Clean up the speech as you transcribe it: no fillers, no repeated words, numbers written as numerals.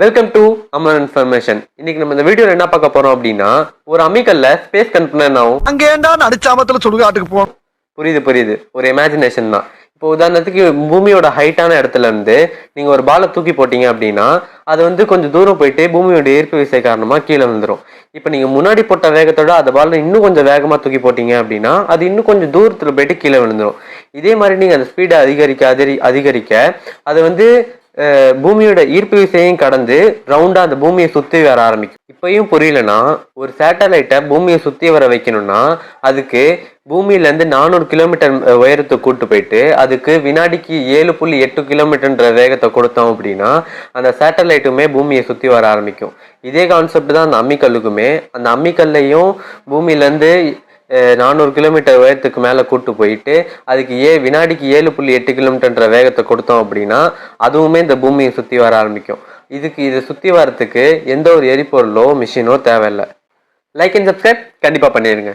Welcome to Amar information. இன்னைக்கு நம்ம இந்த வீடியோல என்ன பார்க்க போறோம் அப்படின்னா, ஒரு அம்மிக்கல்ல ஸ்பேஸ் கண்டெய்னர் ஆகும். அங்க ஏன்டா நடிச்சாமத்துல சுடுகாட்டுக்கு போகணும். புரியுது. ஒரு இமேஜினேஷன் தான். இப்போ உதாரணத்துக்கு பூமியோட ஹைட்டான இடத்துல இருந்து நீங்க ஒரு பாலை தூக்கி போட்டீங்க அப்படின்னா, அது வந்து கொஞ்சம் தூரம் போயிட்டு பூமியோட ஈர்ப்பு விசை காரணமா கீழே விழுந்துரும். இப்போ நீங்க முன்னாடி போட்ட வேகத்தோட அந்த பாலை இன்னும் கொஞ்சம் வேகமா தூக்கி போட்டீங்க அப்படின்னா, அது இன்னும் கொஞ்சம் தூரத்துல போயிட்டு கீழே விழுந்துரும். இதே மாதிரி நீங்க அந்த ஸ்பீடை அதிகரிக்க அது வந்து பூமியோட ஈர்ப்பு விசையும் கடந்து ரவுண்டா அந்த பூமியை சுத்தி வர ஆரம்பிக்கும். இப்பயும் புரியலன்னா, ஒரு சேட்டலைட்டை பூமியை சுத்தி வர வைக்கணும்னா அதுக்கு பூமியில இருந்து 400 கிலோமீட்டர் உயரத்தை கூட்டு போயிட்டு அதுக்கு வினாடிக்கு 7.8 கிலோமீட்டர்ன்ற வேகத்தை கொடுத்தோம் அப்படின்னா அந்த சேட்டலைட்டுமே பூமியை சுத்தி வர ஆரம்பிக்கும். இதே கான்செப்ட் தான் அந்த அம்மிக்கல்லுக்குமே. அந்த அம்மிக்கல்லையும் பூமியில இருந்து 400 கிலோமீட்டர் உயரத்துக்கு மேல கூட்டு போயிட்டு அதுக்கு வினாடிக்கு 7.8 கிலோமீட்டர்ன்ற வேகத்தை கொடுத்தோம் அப்படின்னா அதுவுமே இந்த பூமியை சுத்தி வர ஆரம்பிக்கும். இதை சுத்தி வரத்துக்கு எந்த ஒரு எரிபொருளோ மிஷினோ தேவையில்லை. லைக் அண்ட் சப்ஸ்கிரைப் கண்டிப்பா பண்ணிருங்க.